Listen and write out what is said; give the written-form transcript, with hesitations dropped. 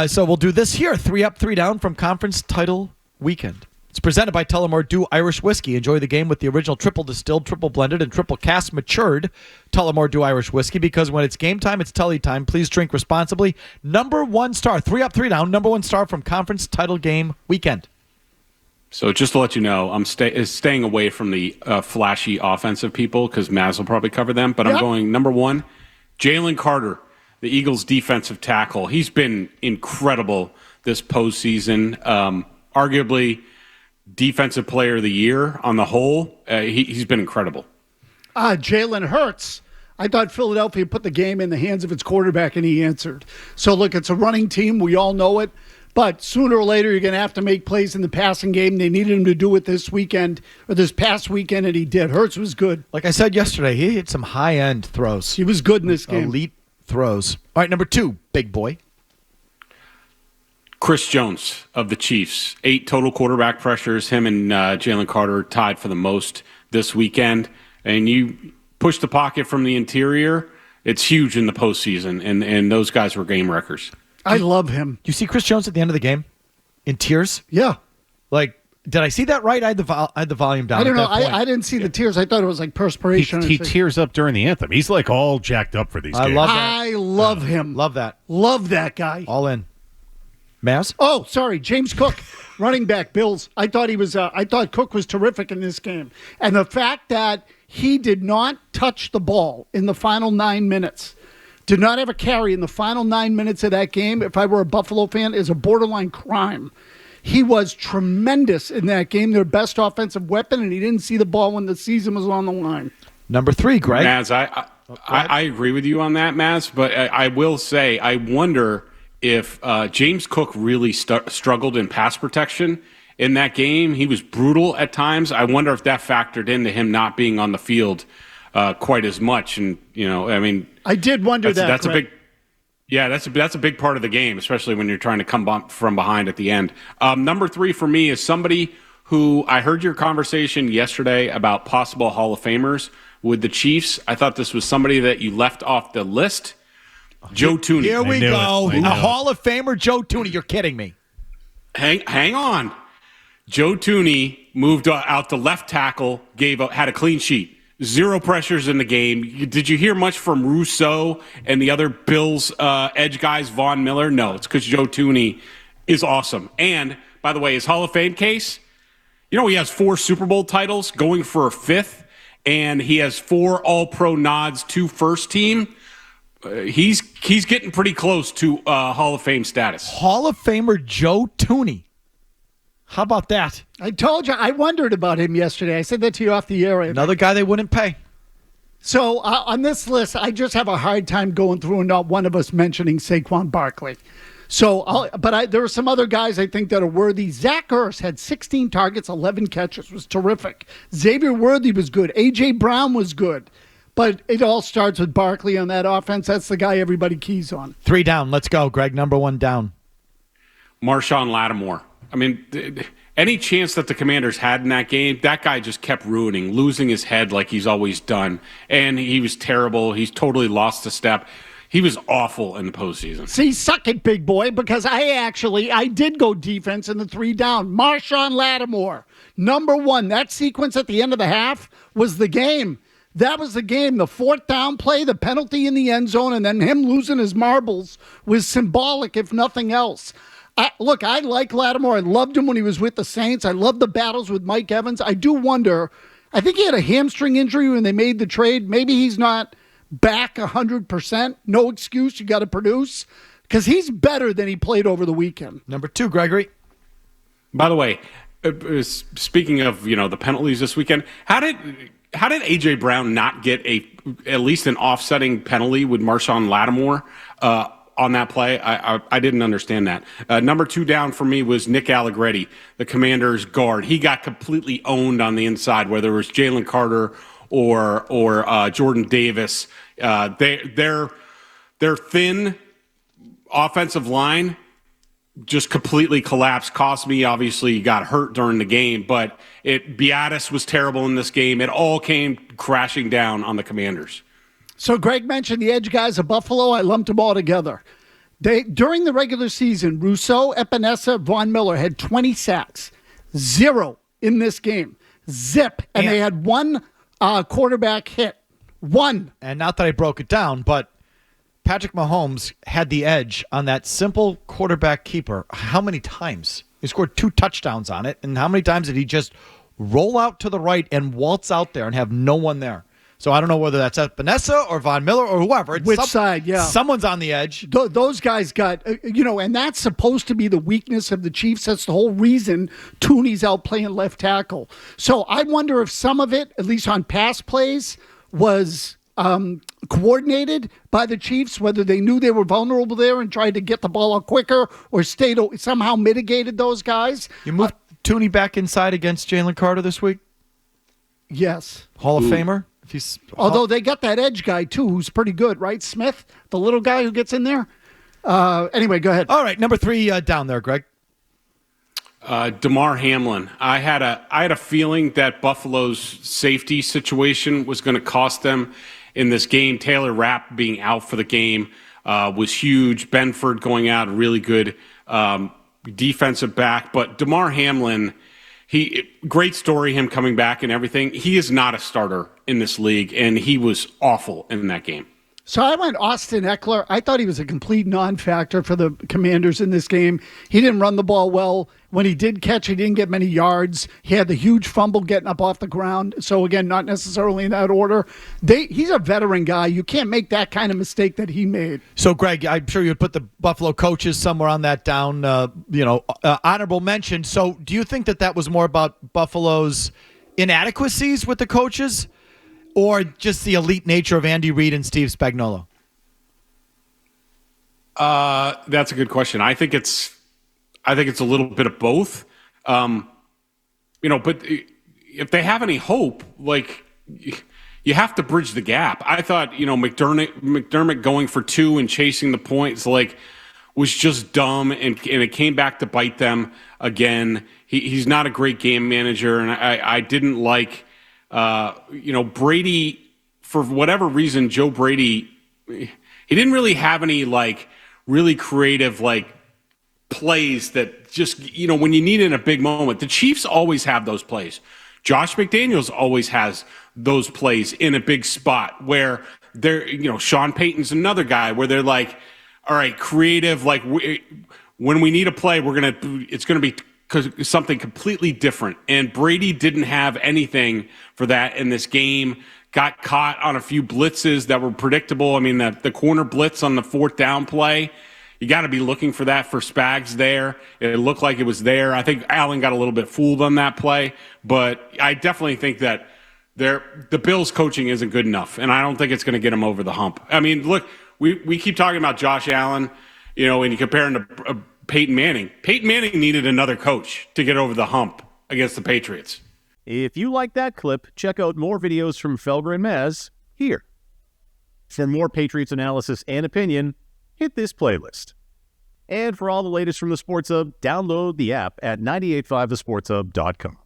So we'll do this here. 3 up, 3 down from conference title weekend. It's presented by Tullamore Dew Irish Whiskey. Enjoy the game with the original triple distilled, triple blended, and triple cast matured Tullamore Dew Irish Whiskey, because when it's game time, it's Tully time. Please drink responsibly. Number 1 star, 3 up, 3 down, number 1 star from conference title game weekend. So just to let you know, I'm staying away from the flashy offensive people because Mazz will probably cover them. But I'm going number 1, Jaylen Carter, the Eagles' defensive tackle. He's been incredible this postseason. Arguably defensive player of the year on the whole. He's been incredible. Jalen Hurts. I thought Philadelphia put the game in the hands of its quarterback, and he answered. So, look, it's a running team. We all know it. But sooner or later, you're going to have to make plays in the passing game. They needed him to do it this weekend, or this past weekend, and he did. Hurts was good. Like I said yesterday, he hit some high-end throws. He was good in this game. Elite throws. All right, number 2, big boy. Chris Jones of the Chiefs. 8 total quarterback pressures. Him and Jaylen Carter tied for the most this weekend. And you push the pocket from the interior, it's huge in the postseason. And those guys were game wreckers. I love him. You see Chris Jones at the end of the game in tears? Yeah. Like, did I see that right? I had the volume down. I don't know. I didn't see the tears. I thought it was like perspiration. He tears up during the anthem. He's like all jacked up for these games. I love him. Love that. Love that guy. All in. Mazz? Oh, sorry, James Cook, running back, Bills. I thought Cook was terrific in this game, and the fact that he did not touch the ball in the final 9 minutes, did not have a carry in the final 9 minutes of that game, if I were a Buffalo fan, is a borderline crime. He was tremendous in that game, their best offensive weapon, and he didn't see the ball when the season was on the line. Number 3, Greg. Mazz, I agree with you on that, Mazz, but I will say I wonder if James Cook really struggled in pass protection in that game. He was brutal at times. I wonder if that factored into him not being on the field quite as much. And, I did wonder that. That's a big, that's a big part of the game, especially when you're trying to come from behind at the end. Number 3 for me is somebody who I heard your conversation yesterday about possible Hall of Famers with the Chiefs. I thought this was somebody that you left off the list. Joe Thuney. Here we go. A Hall of Famer, Joe Thuney. You're kidding me. Hang on. Joe Thuney moved out to left tackle, had a clean sheet. 0 pressures in the game. Did you hear much from Rousseau and the other Bills edge guys, Von Miller? No, it's because Joe Thuney is awesome. And, by the way, his Hall of Fame case, he has 4 Super Bowl titles, going for a 5th, and he has 4 All-Pro nods, 2 first team. He's getting pretty close to Hall of Fame status. Hall of Famer Joe Thuney. How about that? I told you. I wondered about him yesterday. I said that to you off the air. Another guy they wouldn't pay. So on this list, I just have a hard time going through and not one of us mentioning Saquon Barkley. So, there are some other guys I think that are worthy. Zach Ertz had 16 targets, 11 catches, was terrific. Xavier Worthy was good. A.J. Brown was good. But it all starts with Barkley on that offense. That's the guy everybody keys on. 3 down. Let's go, Greg. Number 1 down. Marshawn Lattimore. Any chance that the Commanders had in that game, that guy just kept losing his head like he's always done. And he was terrible. He's totally lost a step. He was awful in the postseason. See, suck it, big boy, because I did go defense in the 3 down. Marshawn Lattimore, number 1. That sequence at the end of the half was the game. That was the game. The 4th down play, the penalty in the end zone, and then him losing his marbles was symbolic, if nothing else. I like Lattimore. I loved him when he was with the Saints. I loved the battles with Mike Evans. I do wonder, I think he had a hamstring injury when they made the trade. Maybe he's not back 100%. No excuse. You got to produce. Because he's better than he played over the weekend. Number 2, Gregory. By the way, speaking of, the penalties this weekend, how did A.J. Brown not get at least an offsetting penalty with Marshawn Lattimore on that play? I didn't understand that. Number 2 down for me was Nick Allegretti, the Commanders' guard. He got completely owned on the inside, whether it was Jaylen Carter or Jordan Davis. Their thin offensive line just completely collapsed. Cost me, obviously, he got hurt during the game, but Beatis was terrible in this game. It all came crashing down on the Commanders. So Greg mentioned the edge guys of Buffalo. I lumped them all together. During the regular season, Rousseau, Epinesa, Von Miller had 20 sacks. 0 in this game. Zip. And they had one quarterback hit. One. And not that I broke it down, but Patrick Mahomes had the edge on that simple quarterback keeper. How many times? He scored 2 touchdowns on it. And how many times did he just roll out to the right and waltz out there and have no one there? So I don't know whether that's Epinesa or Von Miller or whoever. Which side, yeah. Someone's on the edge. Those guys got, and that's supposed to be the weakness of the Chiefs. That's the whole reason Tooney's out playing left tackle. So I wonder if some of it, at least on pass plays, was coordinated by the Chiefs, whether they knew they were vulnerable there and tried to get the ball out quicker or somehow mitigated those guys. You moved Tooney back inside against Jaylen Carter this week? Yes. Hall of Famer? Although they got that edge guy, too, who's pretty good, right? Smith, the little guy who gets in there. Anyway, go ahead. All right, number 3 down there, Greg. Demar Hamlin. I had a feeling that Buffalo's safety situation was going to cost them in this game. Taylor Rapp being out for the game was huge. Benford going out, really good defensive back. But Demar Hamlin, great story, him coming back and everything. He is not a starter in this league, and he was awful in that game. So I went Austin Eckler. I thought he was a complete non-factor for the Commanders in this game. He didn't run the ball well. When he did catch, he didn't get many yards. He had the huge fumble getting up off the ground. So, again, not necessarily in that order. He's a veteran guy. You can't make that kind of mistake that he made. So, Greg, I'm sure you'd put the Buffalo coaches somewhere on that down, honorable mention. So do you think that was more about Buffalo's inadequacies with the coaches or just the elite nature of Andy Reid and Steve Spagnuolo? That's a good question. I think it's a little bit of both. But if they have any hope, you have to bridge the gap. I thought, McDermott going for 2 and chasing the points, was just dumb, and it came back to bite them again. He's not a great game manager, and I didn't like, Brady, for whatever reason, Joe Brady, he didn't really have any, really creative, plays that just, when you need it in a big moment. The Chiefs always have those plays. Josh McDaniels always has those plays in a big spot where they're, Sean Payton's another guy where they're all right, creative, when we need a play, it's going to be something completely different. And Brady didn't have anything for that in this game. Got caught on a few blitzes that were predictable. I mean, the corner blitz on the 4th down play, you got to be looking for that for Spags there. It looked like it was there. I think Allen got a little bit fooled on that play, but I definitely think that the Bills' coaching isn't good enough, and I don't think it's going to get them over the hump. I mean, look, we keep talking about Josh Allen, and you compare him to Peyton Manning. Peyton Manning needed another coach to get over the hump against the Patriots. If you like that clip, check out more videos from Felger Mazz here. For more Patriots analysis and opinion, hit this playlist. And for all the latest from the Sports Hub, download the app at 985thesportshub.com.